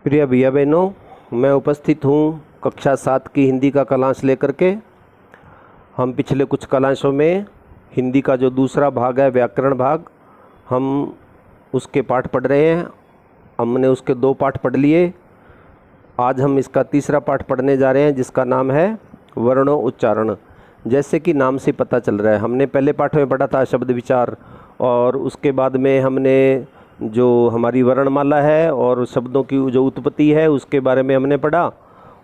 प्रिय भैया बहनों, मैं उपस्थित हूँ कक्षा 7 की हिंदी का कलांश लेकर के। हम पिछले कुछ कलांशों में हिंदी का जो दूसरा भाग है व्याकरण भाग, हम उसके पाठ पढ़ रहे हैं। हमने उसके 2 पाठ पढ़ लिए। आज हम इसका तीसरा पाठ पढ़ने जा रहे हैं जिसका नाम है वर्णों उच्चारण। जैसे कि नाम से पता चल रहा है, हमने पहले पाठ में पढ़ा था शब्द विचार, और उसके बाद में हमने जो हमारी वर्णमाला है और शब्दों की जो उत्पत्ति है उसके बारे में हमने पढ़ा।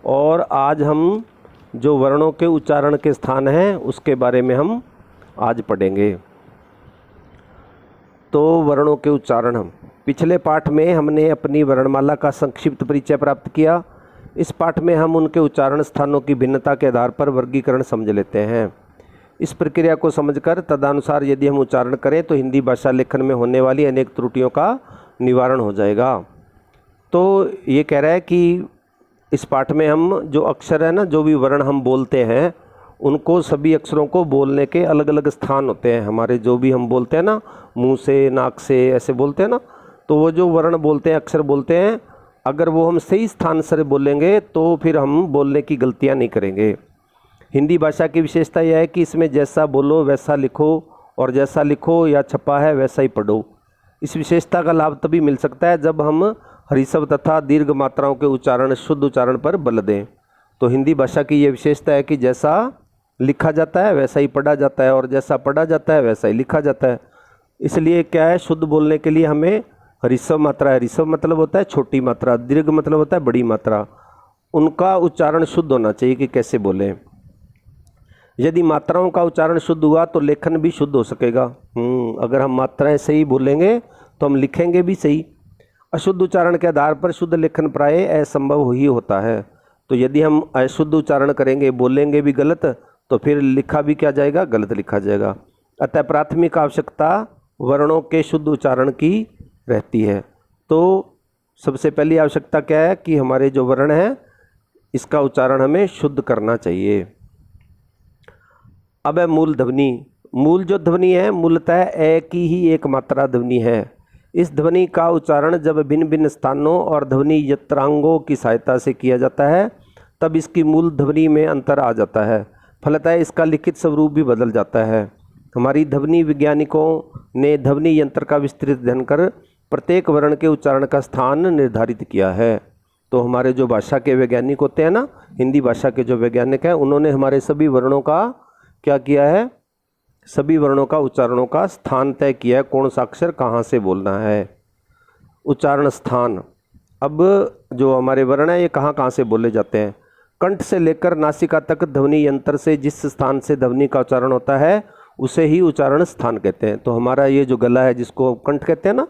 और आज हम जो वर्णों के उच्चारण के स्थान हैं उसके बारे में हम आज पढ़ेंगे। तो वर्णों के उच्चारण, हम पिछले पाठ में हमने अपनी वर्णमाला का संक्षिप्त परिचय प्राप्त किया। इस पाठ में हम उनके उच्चारण स्थानों की भिन्नता के आधार पर वर्गीकरण समझ लेते हैं। इस प्रक्रिया को समझकर तदनुसार यदि हम उच्चारण करें तो हिंदी भाषा लेखन में होने वाली अनेक त्रुटियों का निवारण हो जाएगा। तो ये कह रहा है कि इस पाठ में हम जो अक्षर है ना, जो भी वर्ण हम बोलते हैं, उनको सभी अक्षरों को बोलने के अलग अलग स्थान होते हैं। हमारे जो भी हम बोलते हैं ना, मुंह से, नाक से ऐसे बोलते हैं ना, तो वो जो वर्ण बोलते हैं, अक्षर बोलते हैं, अगर वो हम सही स्थान से बोलेंगे तो फिर हम बोलने की गलतियाँ नहीं करेंगे। हिंदी भाषा की विशेषता यह है कि इसमें जैसा बोलो वैसा लिखो, और जैसा लिखो या छपा है वैसा ही पढ़ो। इस विशेषता का लाभ तभी मिल सकता है जब हम हरिशब्द तथा दीर्घ मात्राओं के उच्चारण, शुद्ध उच्चारण पर बल दें। तो हिंदी भाषा की यह विशेषता है कि जैसा लिखा जाता है वैसा ही पढ़ा जाता है, और जैसा पढ़ा जाता है वैसा ही लिखा जाता है। इसलिए क्या है, शुद्ध बोलने के लिए हमें हरिशब्द मात्रा, हरिशब्द मतलब होता है छोटी मात्रा, दीर्घ मतलब होता है बड़ी मात्रा, उनका उच्चारण शुद्ध होना चाहिए कि कैसे बोलें। यदि मात्राओं का उच्चारण शुद्ध हुआ तो लेखन भी शुद्ध हो सकेगा। अगर हम मात्राएं सही बोलेंगे तो हम लिखेंगे भी सही। अशुद्ध उच्चारण के आधार पर शुद्ध लेखन प्राय असंभव ही होता है। तो यदि हम अशुद्ध उच्चारण करेंगे, बोलेंगे भी गलत, तो फिर लिखा भी क्या जाएगा, गलत लिखा जाएगा। अतः प्राथमिक आवश्यकता वर्णों के शुद्ध उच्चारण की रहती है। तो सबसे पहली आवश्यकता क्या है कि हमारे जो वर्ण हैं इसका उच्चारण हमें शुद्ध करना चाहिए। अब है मूल ध्वनि। मूल जो ध्वनि है मूलतः ए की ही एक मात्रा ध्वनि है। इस ध्वनि का उच्चारण जब भिन्न भिन्न स्थानों और ध्वनि यंत्रांगों की सहायता से किया जाता है तब इसकी मूल ध्वनि में अंतर आ जाता है। फलतः इसका लिखित स्वरूप भी बदल जाता है। हमारी ध्वनि वैज्ञानिकों ने ध्वनि यंत्र का विस्तृत अध्ययन कर प्रत्येक वर्ण के उच्चारण का स्थान निर्धारित किया है। तो हमारे जो भाषा के वैज्ञानिक होते हैं ना, हिंदी भाषा के जो वैज्ञानिक हैं, उन्होंने हमारे सभी वर्णों का क्या किया है, सभी वर्णों का उच्चारणों का स्थान तय किया है, कौन सा अक्षर कहाँ से बोलना है। उच्चारण स्थान, अब जो हमारे वर्ण हैं ये कहाँ कहाँ से बोले जाते हैं। कंठ से लेकर नासिका तक ध्वनि यंत्र से जिस स्थान से ध्वनि का उच्चारण होता है उसे ही उच्चारण स्थान कहते हैं। तो हमारा ये जो गला है जिसको कंठ कहते हैं ना,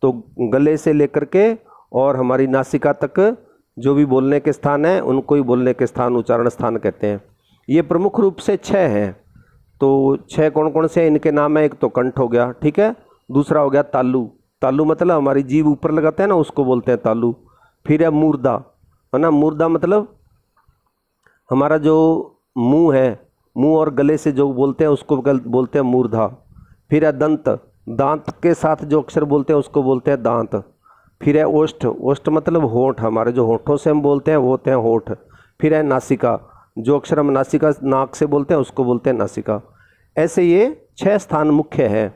तो गले से लेकर के और हमारी नासिका तक जो भी बोलने के स्थान हैं उनको ही बोलने के स्थान उच्चारण स्थान कहते हैं। ये प्रमुख रूप से 6 हैं। तो 6 कौन कौन से हैं, इनके नाम है, एक तो कंठ हो गया, ठीक है, दूसरा हो गया तालु। तालु मतलब हमारी जीभ ऊपर लगाते हैं ना, उसको बोलते हैं तालु। फिर है मूर्धा, है ना, मूर्धा मतलब हमारा जो मुंह है, मुंह और गले से जो बोलते हैं उसको बोलते हैं मूर्धा। फिर है दंत, दांत के साथ जो अक्षर बोलते हैं उसको बोलते हैं दांत। फिर है ओष्ठ, ओष्ठ मतलब होंठ, हमारे जो होंठों से हम बोलते हैं वो होते हैं होंठ। फिर है नासिका, जो अक्षर हम नासिका नाक से बोलते हैं उसको बोलते हैं नासिका। ऐसे ये 6 स्थान मुख्य हैं।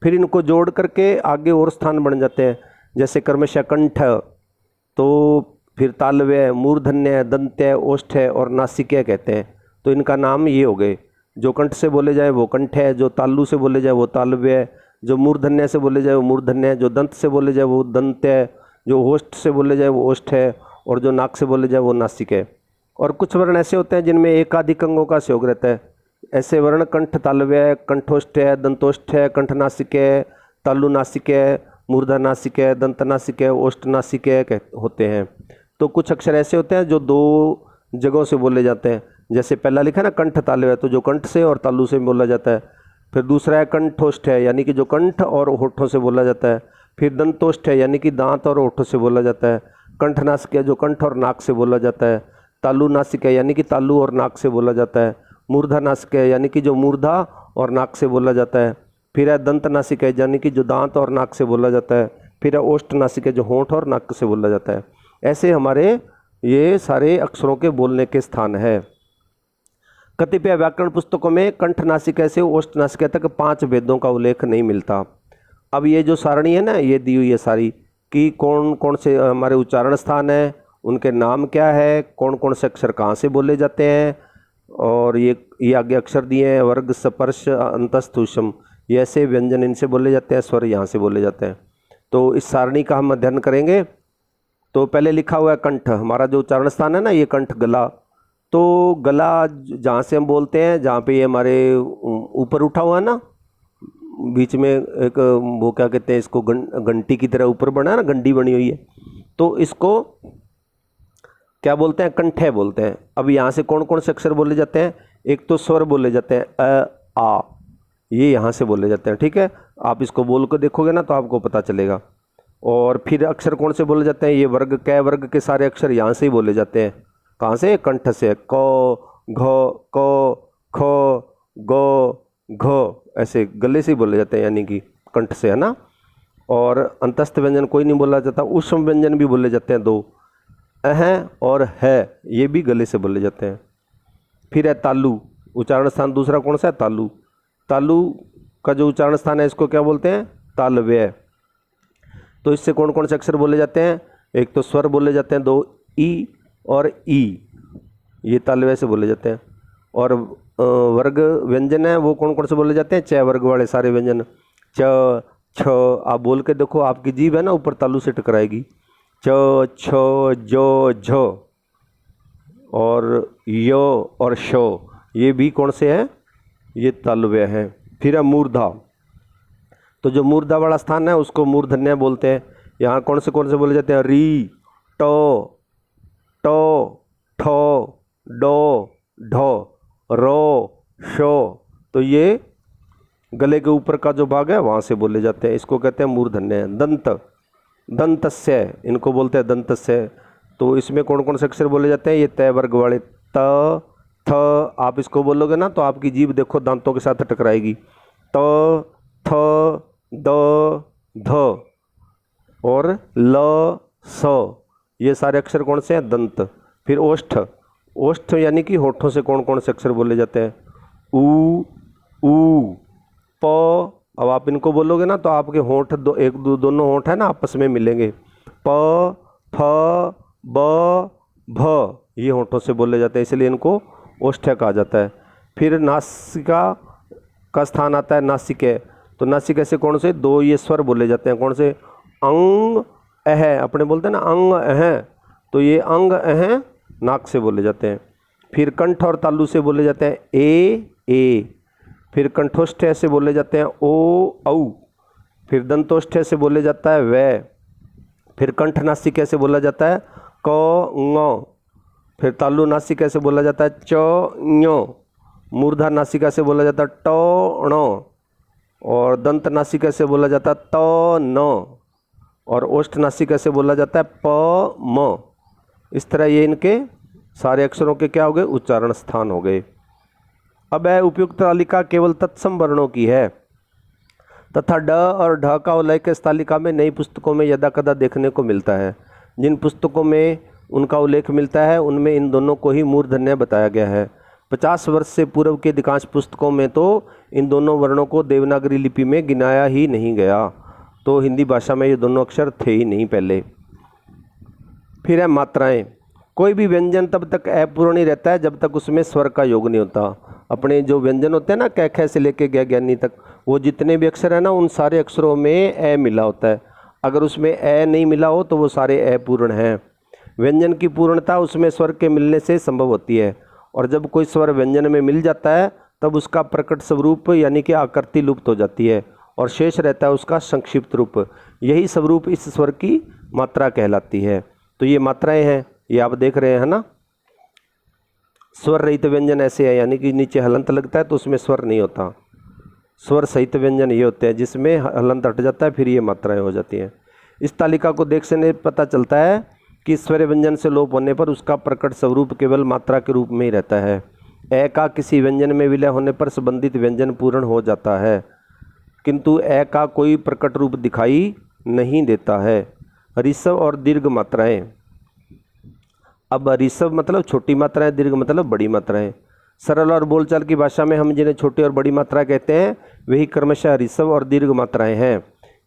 फिर इनको जोड़ करके आगे और स्थान बन जाते हैं, जैसे क्रमशः कंठ, तो फिर तालव्य, मूर्धन्य, दंत्य, ओष्ठ्य और नासिक्य कहते हैं। तो इनका नाम ये हो गए। जो कंठ से बोले जाए वो कंठ है, जो तालु से बोले जाए वो तालव्य, जो मूर्धन्य से बोले जाए वो मूर्धन्य, जो दंत से बोले जाए वो दंत्य, जो ओष्ठ से बोले जाए वो ओष्ठ है, और जो नाक से बोले जाए वो नासिक है। और कुछ वर्ण ऐसे होते हैं जिनमें एकाधिक अंगों का सहयोग रहता है। ऐसे वर्ण कंठ तालव्य, कंठोष्ठ है, दंतोष्ठ है, कंठनासिक है, तालु नासिक है, मूर्धा नासिक है, दंत नासिक है, ओष्ठ नासिक है होते हैं। तो कुछ अक्षर ऐसे होते हैं जो 2 जगहों से बोले जाते हैं। जैसे पहला लिखा ना कंठ तालव्य, तो जो कंठ से और तालु से बोला जाता है। फिर दूसरा है कंठोष्ठ है, यानी कि जो कंठ और होठों से बोला जाता है। फिर दंतोष्ठ है, यानी कि दांत और होठों से बोला जाता है। कंठनासिक है, जो कंठ और नाक से बोला जाता है। तालु नासिक है, यानी कि तालु और नाक से बोला जाता है। मूर्धा नासिक है, यानी कि जो मूर्धा और नाक से बोला जाता है। फिर है दंत नासिक है, यानी कि जो दांत और नाक से बोला जाता है। फिर है ओष्ठ नासिक है, जो होंठ और नाक से बोला जाता है। ऐसे हमारे ये सारे अक्षरों के बोलने के स्थान है। कतिपय व्याकरण पुस्तकों में कंठ नासिका से ओष्ठ नासिका तक 5 भेदों का उल्लेख नहीं मिलता। अब ये जो सारणी है ना, ये दी हुई है सारी कि कौन कौन से हमारे उच्चारण स्थान है, उनके नाम क्या है, कौन कौन से अक्षर कहाँ से बोले जाते हैं, और ये आगे अक्षर दिए हैं वर्ग स्पर्श अंतस्थ ऊष्म, ये ऐसे व्यंजन इनसे बोले जाते हैं, स्वर यहाँ से बोले जाते हैं। तो इस सारणी का हम अध्ययन करेंगे। तो पहले लिखा हुआ है कंठ, हमारा जो उच्चारण स्थान है ना ये कंठ गला। तो गला जहाँ से हम बोलते हैं, जहाँ पे ये हमारे ऊपर उठा हुआ है ना, बीच में एक वो क्या कहते हैं इसको, घंटी की तरह ऊपर बना है ना, गंडी बनी हुई है, तो इसको क्या बोलते हैं, कंठे बोलते हैं। अब यहाँ से कौन कौन से अक्षर बोले जाते हैं, एक तो स्वर बोले जाते हैं अ आ, ये यहाँ से बोले जाते हैं, ठीक है। आप इसको बोल कर देखोगे ना तो आपको पता चलेगा। और फिर अक्षर कौन से बोले जाते हैं, ये वर्ग कै वर्ग के सारे अक्षर यहाँ से ही बोले जाते हैं। कहाँ से, कंठ से। क घ क ख ग घ, ऐसे गले से ही बोले जाते हैं, यानी कि कंठ से, है ना। और अंतस्थ व्यंजन कोई नहीं बोला जाता। ऊष्म व्यंजन भी बोले जाते हैं 2, अह और है, ये भी गले से बोले जाते हैं। फिर है तालु, उच्चारण स्थान दूसरा कौन सा है, तालु। तालु का जो उच्चारण स्थान है इसको क्या बोलते हैं, तालव्य। तो इससे कौन कौन से अक्षर बोले जाते हैं, एक तो स्वर बोले जाते हैं 2, ई और ई, ये तालव्य से बोले जाते हैं। और वर्ग व्यंजन है वो कौन कौन से बोले जाते हैं, च वर्ग वाले सारे व्यंजन, च छ। आप बोल के देखो, आपकी जीभ है ना ऊपर तालु से टकराएगी। च छ जो झ और य और श, ये भी कौन से हैं, ये तालव्य है। फिर है मूर्धा, तो जो मूर्धा वाला स्थान है उसको मूर्धन्य बोलते हैं। यहाँ कौन से बोले जाते हैं, री ट ट ठ डो ढ रो शो, तो ये गले के ऊपर का जो भाग है वहाँ से बोले जाते हैं, इसको कहते हैं मूर्धन्य। दंत, दंतस्य, इनको बोलते हैं दंतस्य। तो इसमें कौन कौन से अक्षर बोले जाते हैं, ये तय वर्ग वाले, त थ। आप इसको बोलोगे ना तो आपकी जीभ देखो दांतों के साथ टकराएगी। त थ द ध और ल स, ये सारे अक्षर कौन से हैं, दंत। फिर ओष्ठ, ओष्ठ यानी कि होठों से कौन कौन से अक्षर बोले जाते हैं, ऊ ऊ प। अब आप इनको बोलोगे ना तो आपके होंठ दोनों होंठ है ना आपस में मिलेंगे। प फ ब भ, ये होंठों से बोले जाते हैं, इसलिए इनको ओष्ठ कहा जाता है। फिर नासिका का स्थान आता है नासिके, तो नासिका से कौन से 2 ये स्वर बोले जाते हैं, कौन से, अंग अह, अपने बोलते हैं ना अंग अह, तो ये अंग अह नाक से बोले जाते हैं। फिर कंठ और तालु से बोले जाते हैं ए। फिर कंठोष्ठ से बोले जाते हैं ओ औ। फिर दंतोष्ठ से बोले जाता है वै। फिर कंठ नासिका से बोला जाता है क ङ। फिर तालु नासिका से बोला जाता है च ञ। मूर्धा नासिका से बोला जाता है ट ण। और दंत नासिका से बोला जाता है त न। और ओष्ठ नासिका से बोला जाता है प म। इस तरह ये इनके सारे अक्षरों के क्या हो गए, उच्चारण स्थान हो गए। अब है उपयुक्त तालिका केवल तत्सम वर्णों की है तथा ड और ढ का उल्लेख इस तालिका में नई पुस्तकों में यदा कदा देखने को मिलता है। जिन पुस्तकों में उनका उल्लेख मिलता है उनमें इन दोनों को ही मूर्धन्य बताया गया है। 50 वर्ष से पूर्व के अधिकांश पुस्तकों में तो इन दोनों वर्णों को देवनागरी लिपि में गिनाया ही नहीं गया, तो हिंदी भाषा में ये दोनों अक्षर थे ही नहीं पहले। फिर है मात्राएं। कोई भी व्यंजन तब तक अपूर्ण ही रहता है जब तक उसमें स्वर का योग नहीं होता। अपने जो व्यंजन होते हैं ना, कै ख से लेके ग ज्ञानी तक, वो जितने भी अक्षर है ना उन सारे अक्षरों में अ मिला होता है। अगर उसमें अ नहीं मिला हो तो वो सारे अपूर्ण हैं। व्यंजन की पूर्णता उसमें स्वर के मिलने से संभव होती है, और जब कोई स्वर व्यंजन में मिल जाता है तब उसका प्रकट स्वरूप यानी कि आकृति लुप्त हो जाती है और शेष रहता है उसका संक्षिप्त रूप। यही स्वरूप इस स्वर की मात्रा कहलाती है। तो ये मात्राएं हैं, ये आप देख रहे हैं ना। स्वर रहित व्यंजन ऐसे है, यानी कि नीचे हलंत लगता है तो उसमें स्वर नहीं होता। स्वर सहित व्यंजन ये होते हैं जिसमें हलंत हट जाता है, फिर ये मात्राएं हो जाती हैं। इस तालिका को देखने से पता चलता है कि स्वर व्यंजन से लोप होने पर उसका प्रकट स्वरूप केवल मात्रा के रूप में ही रहता है। ए का किसी व्यंजन में विलय होने पर संबंधित व्यंजन पूर्ण हो जाता है, किंतु ए का कोई प्रकट रूप दिखाई नहीं देता है। ऋषभ और दीर्घ मात्राएं। अब ऋषभ मतलब छोटी मात्राएं, दीर्घ मतलब बड़ी मात्राएं। सरल और बोलचाल की भाषा में हम जिन्हें छोटी और बड़ी मात्रा कहते हैं वही क्रमशः ऋषभ और दीर्घ मात्राएं हैं।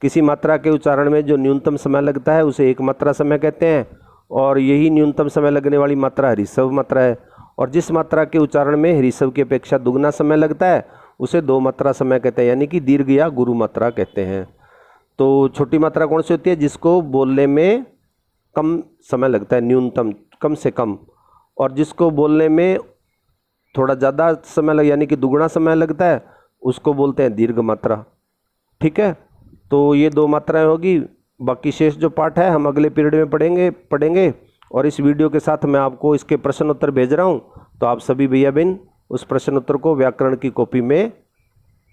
किसी मात्रा के उच्चारण में जो न्यूनतम समय लगता है उसे एक मात्रा समय कहते हैं, और यही न्यूनतम समय लगने वाली मात्रा ऋषभ मात्रा है। और जिस मात्रा के उच्चारण में ऋषभ की अपेक्षा दुगना समय लगता है उसे दो मात्रा समय कहते हैं, यानी कि दीर्घ या गुरु मात्रा कहते हैं। तो छोटी मात्रा कौन सी होती है? जिसको बोलने में कम समय लगता है, न्यूनतम, कम से कम। और जिसको बोलने में थोड़ा ज़्यादा समय लग यानी कि दुगना समय लगता है उसको बोलते हैं दीर्घ मात्रा। ठीक है, तो ये दो मात्राएं होगी। बाकी शेष जो पाठ है हम अगले पीरियड में पढ़ेंगे। और इस वीडियो के साथ मैं आपको इसके प्रश्न उत्तर भेज रहा हूँ, तो आप सभी भैया बहन उस प्रश्न उत्तर को व्याकरण की कॉपी में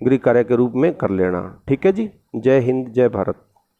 गृह कार्य के रूप में कर लेना। ठीक है जी, जय हिंद, जय भारत।